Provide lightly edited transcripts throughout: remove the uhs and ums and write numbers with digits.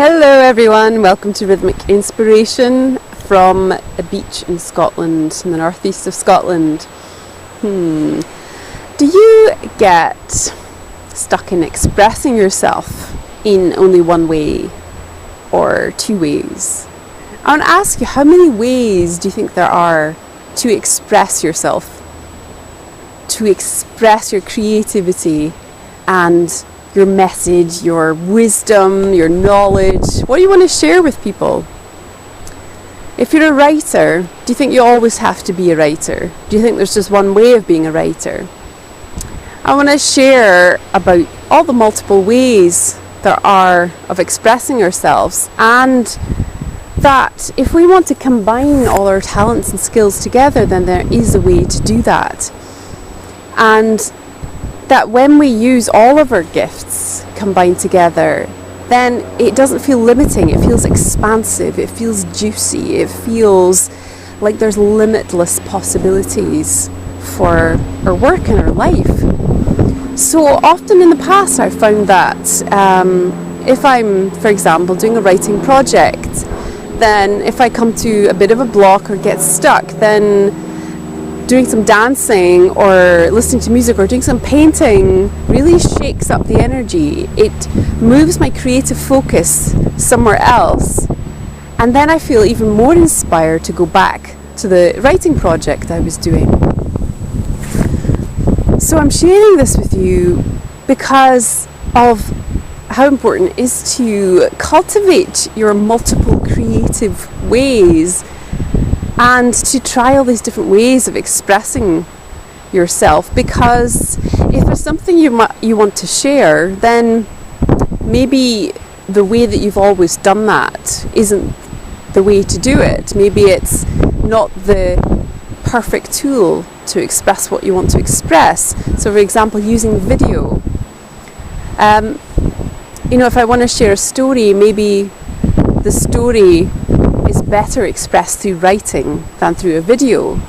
Hello everyone, welcome to Rhythmic Inspiration from a beach in Scotland, in the northeast of Scotland. Do you get stuck in expressing yourself in only one way or two ways? I want to ask you, how many ways do you think there are to express yourself, to express your creativity and your message, your wisdom, your knowledge? What do you want to share with people? If you're a writer, do you think you always have to be a writer? Do you think there's just one way of being a writer? I want to share about all the multiple ways there are of expressing ourselves, and that if we want to combine all our talents and skills together, then there is a way to do that. And that when we use all of our gifts combined together, then it doesn't feel limiting, it feels expansive, it feels juicy, it feels like there's limitless possibilities for our work and our life. So often in the past I've found that if I'm, for example, doing a writing project, then if I come to a bit of a block or get stuck, then doing some dancing or listening to music or doing some painting really shakes up the energy. It moves my creative focus somewhere else, and then I feel even more inspired to go back to the writing project I was doing. So I'm sharing this with you because of how important it is to cultivate your multiple creative ways and to try all these different ways of expressing yourself, because if there's something you want to share, then maybe the way that you've always done that isn't the way to do it. Maybe it's not the perfect tool to express what you want to express. So for example, using video. If I want to share a story, maybe the story is better expressed through writing than through a video.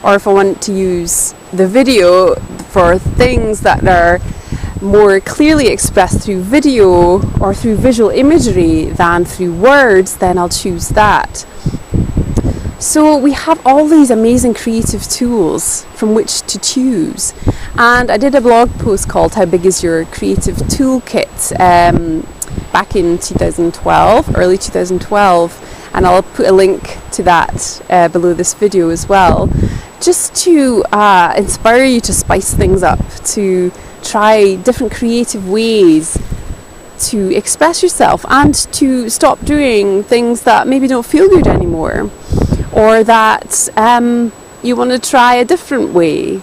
Or if I want to use the video for things that are more clearly expressed through video or through visual imagery than through words, then I'll choose that. So we have all these amazing creative tools from which to choose. And I did a blog post called How Big Is Your Creative Toolkit back in 2012, early 2012. And I'll put a link to that below this video as well, just to inspire you to spice things up, to try different creative ways to express yourself and to stop doing things that maybe don't feel good anymore, or that you want to try a different way.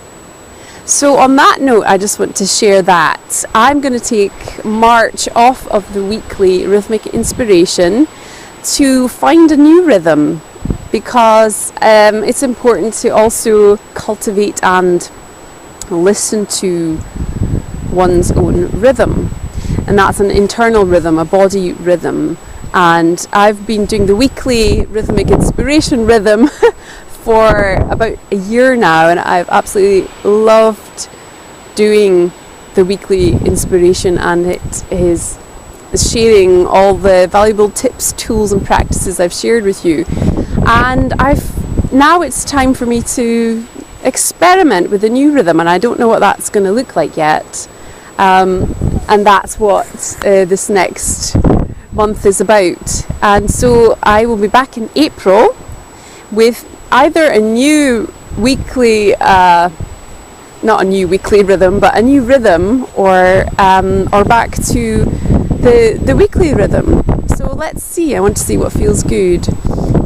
So on that note, I just want to share that I'm going to take March off of the weekly Rhythmic Inspiration to find a new rhythm, because it's important to also cultivate and listen to one's own rhythm, and that's an internal rhythm, a body rhythm. And I've been doing the weekly Rhythmic Inspiration rhythm for about a year now, and I've absolutely loved doing the weekly inspiration, and it is sharing all the valuable tips, tools and practices I've shared with you. And now it's time for me to experiment with a new rhythm, and I don't know what that's going to look like yet. And that's what this next month is about. And so I will be back in April with either a new weekly, not a new weekly rhythm, but a new rhythm, or back to the weekly rhythm. So let's see, I want to see what feels good.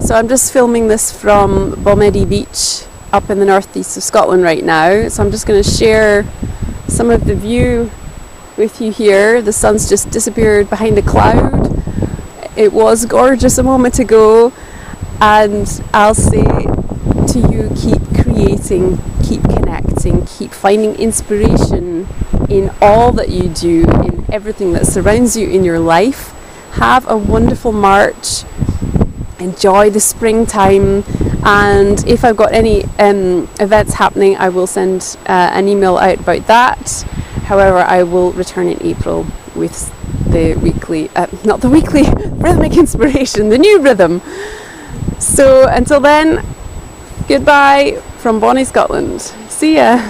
So I'm just filming this from Balmedie Beach up in the northeast of Scotland right now. So I'm just going to share some of the view with you here. The sun's just disappeared behind a cloud. It was gorgeous a moment ago, and I'll say to you, keep creating, keep connecting, keep finding inspiration in all that you do, in everything that surrounds you in your life. Have a wonderful March, enjoy the springtime, and if I've got any events happening, I will send an email out about that. However, I will return in April with the weekly, not the weekly, rhythmic inspiration, the new rhythm. So until then, goodbye from Bonnie, Scotland. See ya.